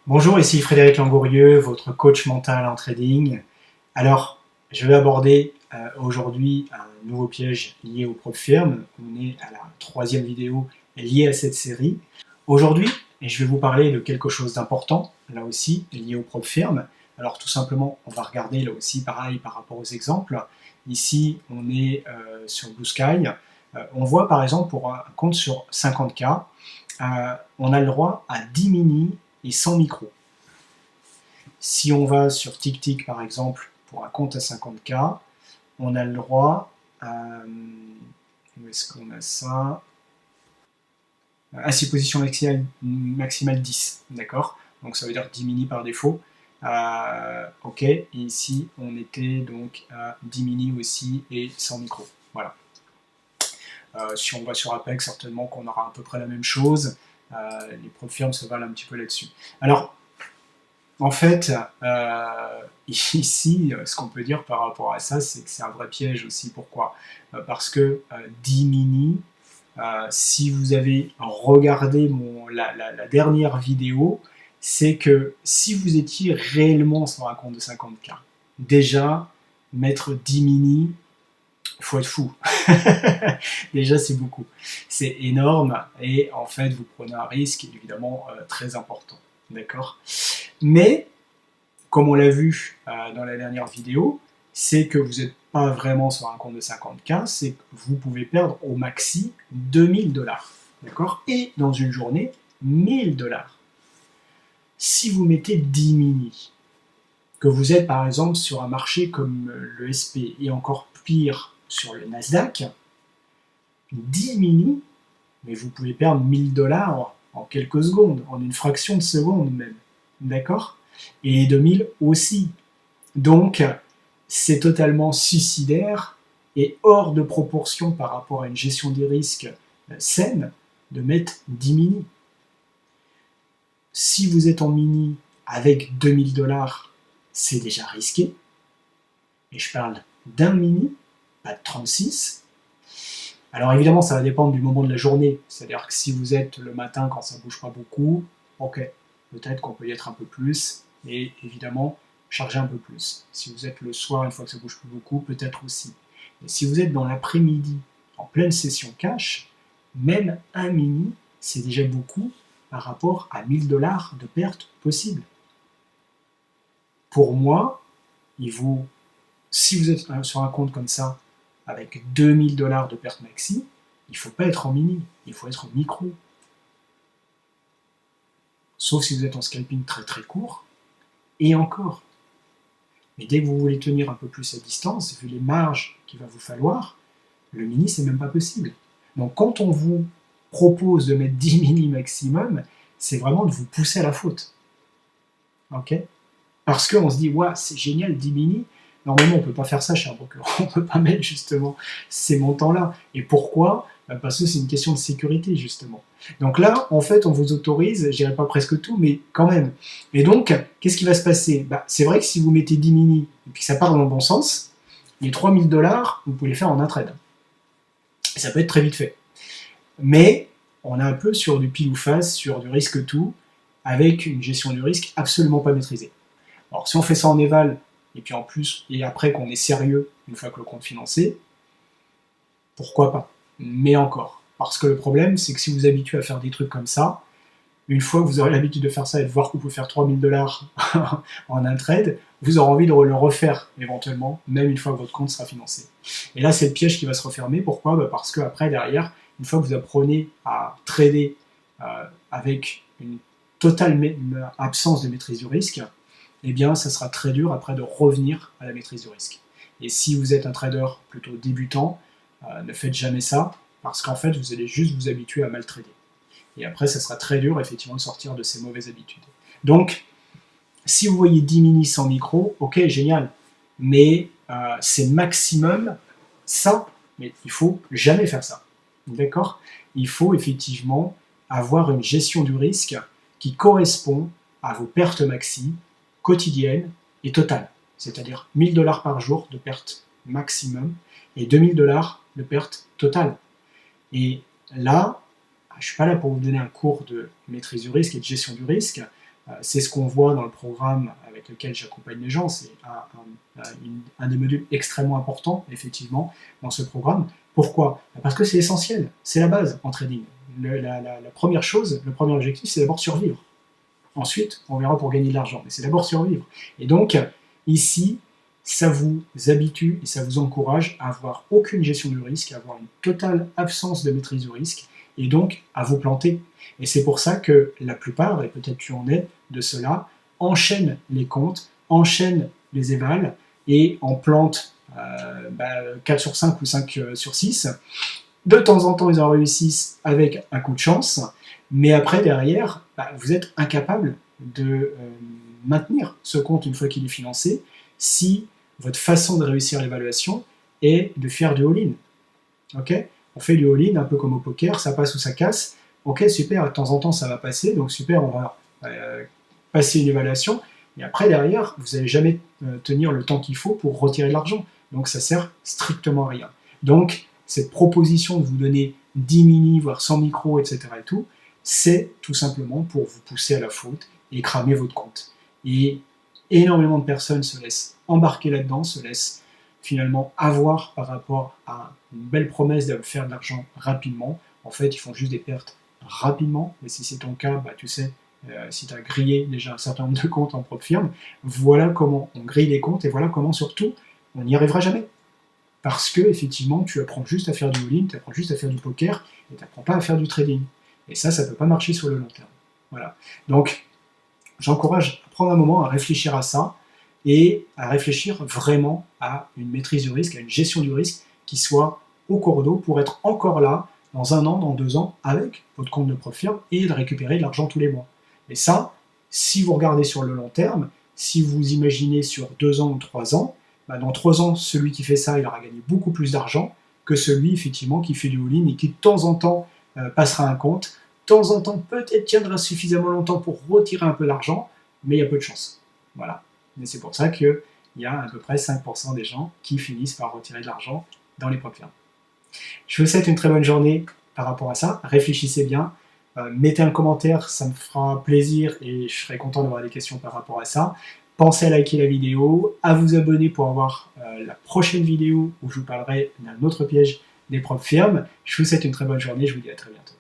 Bonjour, ici Frédéric Langourieux, votre coach mental en trading. Alors, je vais aborder aujourd'hui un nouveau piège lié aux prop firmes. On est à la troisième vidéo liée à cette série. Aujourd'hui, je vais vous parler de quelque chose d'important, là aussi, lié aux prop firmes. Alors tout simplement, on va regarder là aussi pareil par rapport aux exemples. Ici, on est sur Blue Sky. On voit par exemple pour un compte sur 50K, on a le droit à 10 mini et 100 micros. Si on va sur TickTick par exemple, pour un compte à 50K, on a le droit à... Où est-ce qu'on a ça? À 6 positions maximales 10, d'accord? Donc ça veut dire 10 mini par défaut. Ok, et ici on était donc à 10 mini aussi et 100 micros. Voilà. Si on va sur Apex, certainement qu'on aura à peu près la même chose. Les prop firmes se valent un petit peu là-dessus. Alors, en fait, ici, ce qu'on peut dire par rapport à ça, c'est que c'est un vrai piège aussi. Pourquoi? Parce que 10 mini, si vous avez regardé la dernière vidéo, c'est que si vous étiez réellement sur un compte de 50K, déjà, mettre 10 mini, il faut être fou. Déjà, c'est beaucoup. C'est énorme et en fait, vous prenez un risque évidemment très important. D'accord? Mais, comme on l'a vu dans la dernière vidéo, c'est que vous n'êtes pas vraiment sur un compte de 50K, c'est que vous pouvez perdre au maxi 2000 $. D'accord? Et dans une journée, 1000 $. Si vous mettez 10 mini, que vous êtes par exemple sur un marché comme le SP et encore pire sur le Nasdaq, 10 mini, mais vous pouvez perdre 1000 $ en quelques secondes, en une fraction de seconde même. D'accord? Et les 2000 aussi. Donc, c'est totalement suicidaire et hors de proportion par rapport à une gestion des risques saine de mettre 10 mini. Si vous êtes en mini avec 2000 $, c'est déjà risqué. Et je parle d'un mini, pas de 36. Alors évidemment, ça va dépendre du moment de la journée. C'est-à-dire que si vous êtes le matin quand ça ne bouge pas beaucoup, ok, peut-être qu'on peut y être un peu plus. Et évidemment, charger un peu plus. Si vous êtes le soir, une fois que ça bouge plus beaucoup, peut-être aussi. Et si vous êtes dans l'après-midi, en pleine session cash, même un mini, c'est déjà beaucoup par rapport à 1000 $ de perte possible. Pour moi, si vous êtes sur un compte comme ça, avec 2000 $ de perte maxi, il ne faut pas être en mini, il faut être en micro. Sauf si vous êtes en scalping très très court, et encore. Mais dès que vous voulez tenir un peu plus à distance, vu les marges qu'il va vous falloir, le mini, c'est même pas possible. Donc quand on vous propose de mettre 10 mini maximum, c'est vraiment de vous pousser à la faute. Ok? Parce qu'on se dit, ouais, c'est génial, 10 mini. Normalement, on ne peut pas faire ça chez un broker. On ne peut pas mettre justement ces montants-là. Et pourquoi? Parce que c'est une question de sécurité, justement. Donc là, en fait, on vous autorise, je dirais pas presque tout, mais quand même. Et donc, qu'est-ce qui va se passer? C'est vrai que si vous mettez 10 mini et que ça part dans le bon sens, les 3000 $, vous pouvez les faire en un trade. Et ça peut être très vite fait. Mais on est un peu sur du pile ou face, sur du risque tout, avec une gestion du risque absolument pas maîtrisée. Alors si on fait ça en éval, et puis en plus, et après qu'on est sérieux, une fois que le compte financé, pourquoi pas? Mais encore. Parce que le problème, c'est que si vous vous habituez à faire des trucs comme ça, une fois que vous aurez l'habitude de faire ça et de voir que vous pouvez faire 3000 $ en un trade, vous aurez envie de le refaire éventuellement, même une fois que votre compte sera financé. Et là, c'est le piège qui va se refermer. Pourquoi? Parce qu'après, derrière, une fois que vous apprenez à trader avec une totale absence de maîtrise du risque, eh bien, ça sera très dur après de revenir à la maîtrise du risque. Et si vous êtes un trader plutôt débutant, ne faites jamais ça, parce qu'en fait, vous allez juste vous habituer à mal trader. Et après, ça sera très dur, effectivement, de sortir de ces mauvaises habitudes. Donc, si vous voyez 10 mini sans micro, ok, génial. Mais c'est maximum ça. Mais il faut jamais faire ça. D'accord? Il faut effectivement avoir une gestion du risque qui correspond à vos pertes maxi quotidiennes et totales. C'est-à-dire 1000 $ par jour de perte maximum et 2000 $ de perte totale. Et là, je ne suis pas là pour vous donner un cours de maîtrise du risque et de gestion du risque, C'est ce qu'on voit dans le programme avec lequel j'accompagne les gens. C'est un des modules extrêmement importants, effectivement, dans ce programme. Pourquoi? Parce que c'est essentiel, c'est la base en trading. La première chose, le premier objectif, c'est d'abord survivre. Ensuite, on verra pour gagner de l'argent, mais c'est d'abord survivre. Et donc, ici, ça vous habitue et ça vous encourage à avoir aucune gestion du risque, à avoir une totale absence de maîtrise du risque, et donc à vous planter. Et c'est pour ça que la plupart, et peut-être tu en es, de ceux-là, enchaînent les comptes, enchaînent les évals, et en plantent 4 sur 5 ou 5 sur 6. De temps en temps, ils en réussissent avec un coup de chance, mais après, derrière, vous êtes incapable de maintenir ce compte une fois qu'il est financé, si votre façon de réussir l'évaluation est de faire du all-in. Okay, on fait du all-in, un peu comme au poker, ça passe ou ça casse. Ok, super, de temps en temps ça va passer, donc super, on va passer une évaluation, mais après derrière, vous n'allez jamais tenir le temps qu'il faut pour retirer de l'argent, donc ça sert strictement à rien. Donc, cette proposition de vous donner 10 mini, voire 100 micros, etc. et tout, c'est tout simplement pour vous pousser à la faute et cramer votre compte. Et énormément de personnes se laissent embarquer là-dedans, se laissent finalement avoir par rapport à une belle promesse de faire de l'argent rapidement. En fait, ils font juste des pertes rapidement, mais si c'est ton cas, tu sais, si tu as grillé déjà un certain nombre de comptes en propre firme, voilà comment on grille les comptes et voilà comment surtout on n'y arrivera jamais. Parce que, effectivement, tu apprends juste à faire du all-in, tu apprends juste à faire du poker, et tu n'apprends pas à faire du trading. Et ça ne peut pas marcher sur le long terme. Voilà. Donc, j'encourage à prendre un moment à réfléchir à ça, et à réfléchir vraiment à une maîtrise du risque, à une gestion du risque qui soit au cours d'eau pour être encore là, dans 1 an, dans 2 ans, avec votre compte de propre firme, et de récupérer de l'argent tous les mois. Et ça, si vous regardez sur le long terme, si vous imaginez sur 2 ans ou 3 ans, dans 3 ans, celui qui fait ça, il aura gagné beaucoup plus d'argent que celui, effectivement, qui fait du all-in et qui, de temps en temps, passera un compte. De temps en temps, peut-être tiendra suffisamment longtemps pour retirer un peu d'argent, mais il y a peu de chance. Voilà. Mais c'est pour ça qu'il y a à peu près 5% des gens qui finissent par retirer de l'argent dans les propres firmes. Je vous souhaite une très bonne journée par rapport à ça. Réfléchissez bien. Mettez un commentaire, ça me fera plaisir et je serai content d'avoir des questions par rapport à ça. Pensez à liker la vidéo, à vous abonner pour avoir la prochaine vidéo où je vous parlerai d'un autre piège des propres firmes. Je vous souhaite une très bonne journée, je vous dis à très bientôt.